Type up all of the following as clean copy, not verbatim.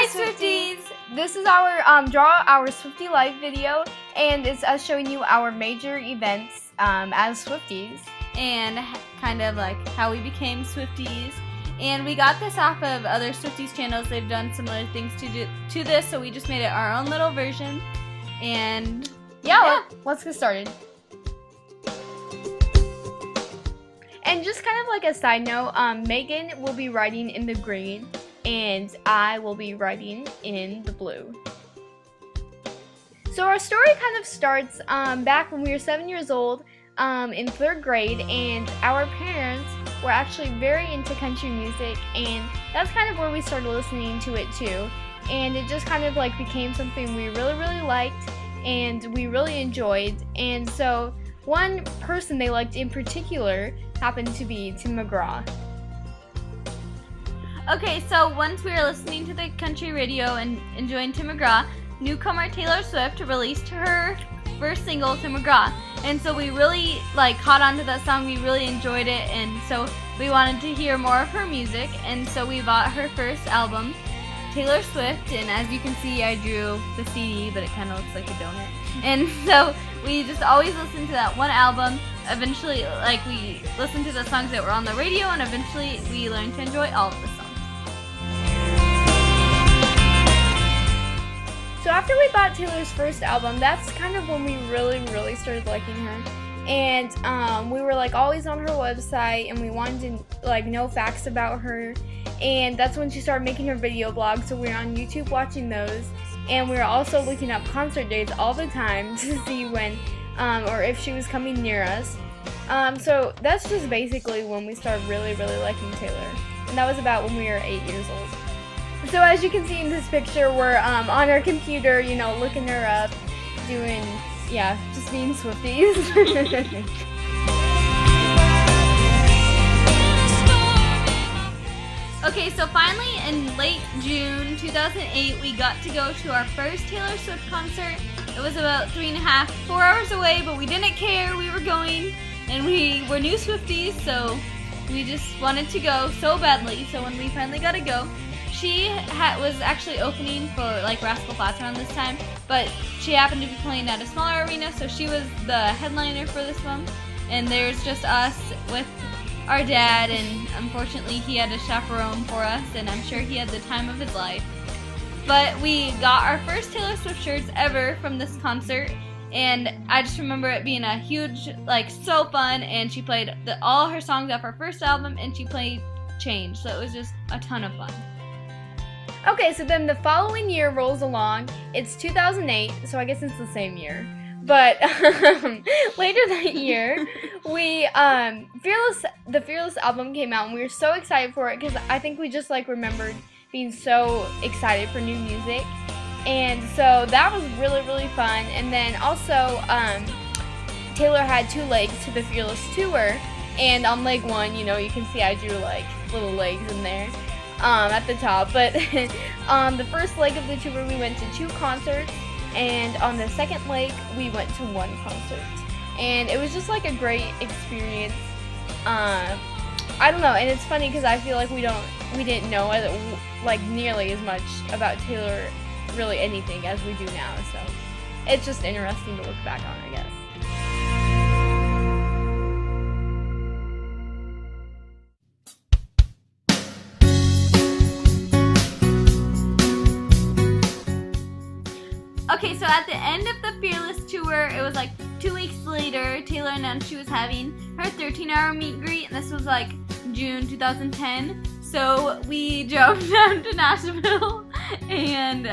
Swifties! This is our Draw Our Swiftie Life video, and it's us showing you our major events as Swifties. And kind of like how we became Swifties. And we got this off of other Swifties channels. They've done similar things to this, so we just made it our own little version. And yeah. Let's get started. And just kind of like a side note, Megan will be writing in the green, and I will be writing in the blue. So our story kind of starts back when we were 7 years old, in 3rd grade, and our parents were actually very into country music, and that's kind of where we started listening to it too. And it just kind of like became something we really liked and we really enjoyed. And so one person they liked in particular happened to be Tim McGraw. Okay, so once we were listening to the country radio and enjoying Tim McGraw, newcomer Taylor Swift released her first single, Tim McGraw. And so we really caught on to that song, we really enjoyed it, and so we wanted to hear more of her music, and so we bought her first album, Taylor Swift, and as you can see I drew the CD, but it kind of looks like a donut. And so we just always listened to that one album. Eventually, we listened to the songs that were on the radio, and eventually we learned to enjoy all of the songs. So after we bought Taylor's first album, that's kind of when we really started liking her. And we were always on her website, and we wanted to know facts about her. And that's when she started making her video blogs, so we were on YouTube watching those. And we were also looking up concert dates all the time to see when or if she was coming near us. So that's just basically when we started really liking Taylor. And that was about when we were 8 years old. So as you can see in this picture, we're on our computer, looking her up, doing, just being Swifties. Okay, so finally in late June 2008, we got to go to our first Taylor Swift concert. It was about 3.5, 4 hours away, but we didn't care, we were going, and we were new Swifties, so we just wanted to go so badly. So when we finally got to go, she was actually opening for Rascal Flatts around this time, but she happened to be playing at a smaller arena, so she was the headliner for this one. And there's just us with our dad, and unfortunately he had a chaperone for us, and I'm sure he had the time of his life. But we got our first Taylor Swift shirts ever from this concert, and I just remember it being a huge, so fun, and she played all her songs off her first album, and she played Change, so it was just a ton of fun. Okay, so then the following year rolls along. It's 2008, so I guess it's the same year. But later that year, the Fearless album came out, and we were so excited for it because I think we just remembered being so excited for new music. And so that was really fun. And then also, Taylor had 2 legs to the Fearless tour, and on leg 1, you can see I drew little legs in there. At the top, but on the first leg of the tour we went to 2 concerts, and on the second leg we went to 1 concert, and it was just a great experience. I don't know, and it's funny because I feel like we didn't know nearly as much about Taylor, really anything, as we do now, so it's just interesting to look back on, I guess. Okay, so at the end of the Fearless tour, it was 2 weeks later, Taylor announced she was having her 13-hour meet and greet, and this was June 2010. So we drove down to Nashville, and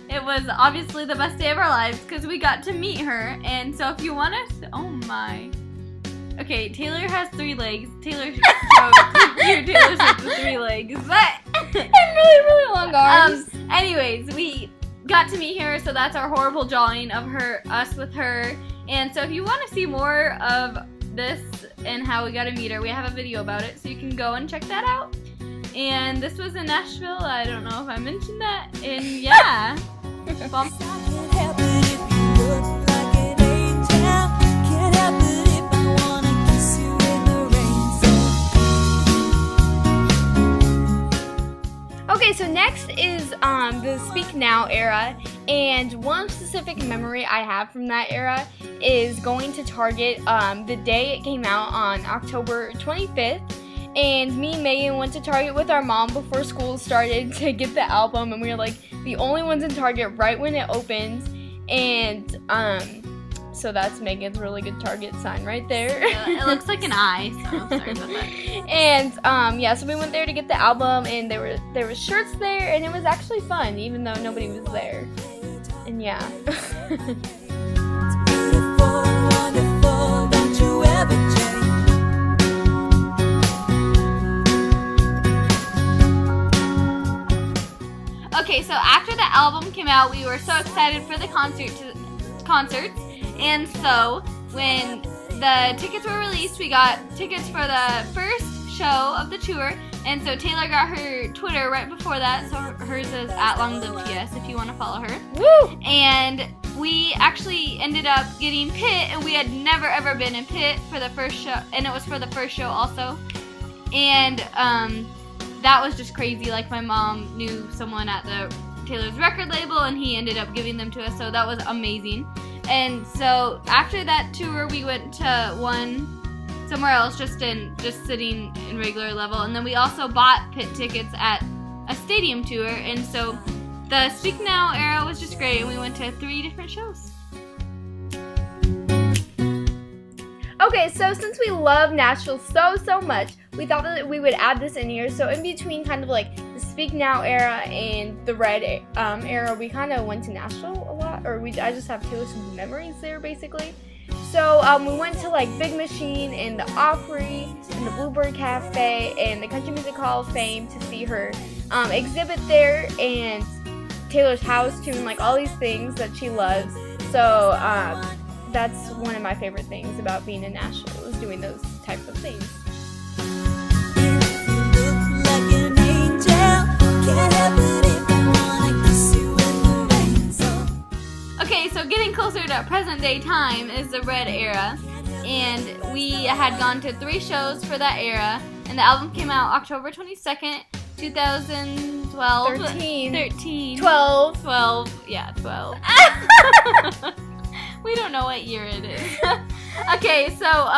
it was obviously the best day of our lives because we got to meet her. And so if you want to, oh my. Okay, Taylor has 3 legs. Taylor Swift with 3 legs, but and really long arms. Anyways, we got to meet her, so that's our horrible drawing of us with her. And so if you want to see more of this and how we got to meet her, we have a video about it, so you can go and check that out. And this was in Nashville. I don't know if I mentioned that. And yeah. Okay, so next is the Speak Now era, and one specific memory I have from that era is going to Target the day it came out on October 25th, and me and Megan went to Target with our mom before school started to get the album, and we were like the only ones in Target right when it opened, and so that's Megan's really good Target sign right there. Yeah, it looks like an eye, so sorry about that. And yeah, so we went there to get the album, and there were shirts there, and it was actually fun, even though nobody was there. And yeah. Okay, so after the album came out, we were so excited for the concerts, and so when the tickets were released, we got tickets for the first show of the tour, and so Taylor got her Twitter right before that, so hers is @LongLiveTS if you want to follow her. Woo! And we actually ended up getting Pit, and we had never ever been in Pit for the first show, and it was for the first show also, and that was just crazy. Like, my mom knew someone at the Taylor's record label, and he ended up giving them to us, so that was amazing. And so after that tour, we went to one somewhere else, just sitting in regular level, and then we also bought Pit tickets at a stadium tour, and so the Speak Now era was just great, and we went to 3 different shows. Okay, so since we love Nashville so much, we thought that we would add this in here. So in between kind of like the Speak Now era and the Red era, we kind of went to Nashville a lot, or I just have Taylor Swift memories there basically. So we went to like Big Machine and the Opry and the Bluebird Cafe and the Country Music Hall of Fame to see her exhibit there, and Taylor's house too, and like all these things that she loves. So that's one of my favorite things about being in Nashville, is doing those types of things. Okay, so getting closer to present day time is the Red era, and we had gone to 3 shows for that era, and the album came out October 22nd, 2012. 13. 12. Yeah, 12. We don't know what year it is. Okay, so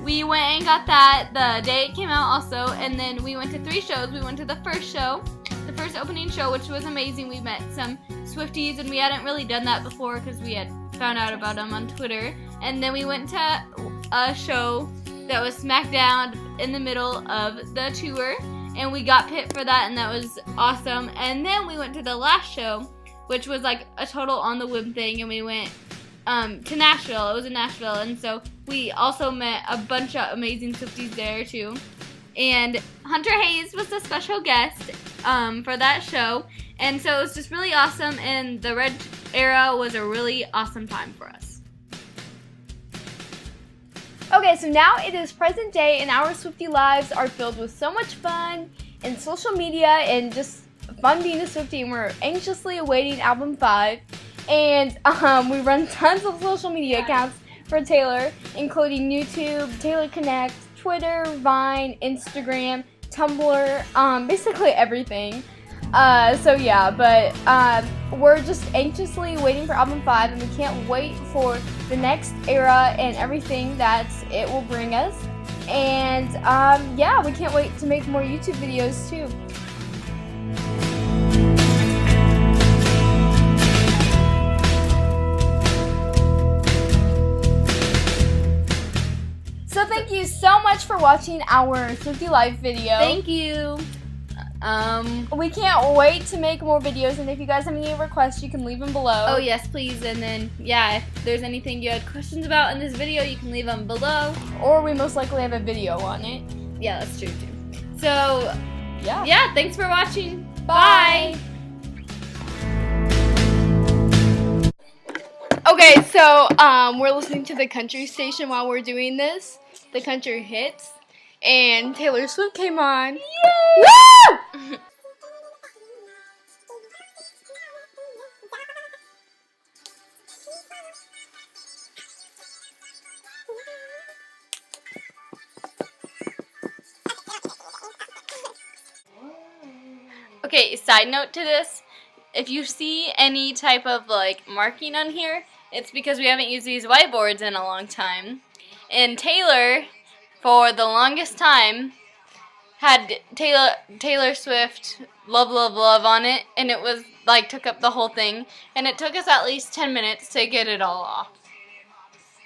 we went and got that the day it came out also, and then we went to 3 shows. We went to the first show, the first opening show, which was amazing. We met some Swifties, and we hadn't really done that before because we had found out about them on Twitter. And then we went to a show that was smack down in the middle of the tour, and we got Pit for that, and that was awesome. And then we went to the last show, which was like a total on the whim thing, and we went to Nashville. It was in Nashville, and so we also met a bunch of amazing Swifties there too. And Hunter Hayes was the special guest for that show, and so it was just really awesome, and the Red era was a really awesome time for us. Okay, so now it is present day, and our Swiftie lives are filled with so much fun and social media and just fun being a Swiftie, and we're anxiously awaiting album 5. And we run tons of social media accounts for Taylor, including YouTube, Taylor Connect, Twitter, Vine, Instagram, Tumblr, basically everything. So yeah, but we're just anxiously waiting for album 5, and we can't wait for the next era and everything that it will bring us. And yeah, we can't wait to make more YouTube videos too. So thank you so much for watching our Swiftie Live video. Thank you. We can't wait to make more videos, and if you guys have any requests, you can leave them below. Oh yes, please. And then yeah, if there's anything you had questions about in this video, you can leave them below. Or we most likely have a video on it. Yeah, that's true too. So yeah, thanks for watching. Bye. Okay, so we're listening to the country station while we're doing this, the country hits, and Taylor Swift came on. Yay! Woo! Okay, side note to this, if you see any type of like marking on here, it's because we haven't used these whiteboards in a long time. And Taylor, for the longest time, had Taylor Swift love love love on it, and it was like took up the whole thing, and it took us at least 10 minutes to get it all off.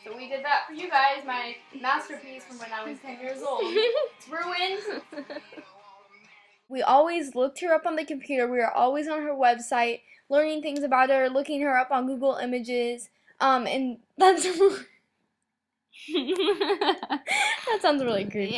So we did that for you guys, my masterpiece from when I was 10 years old. It's ruined. We always looked her up on the computer. We were always on her website, learning things about her, looking her up on Google Images, and that's that sounds really creepy.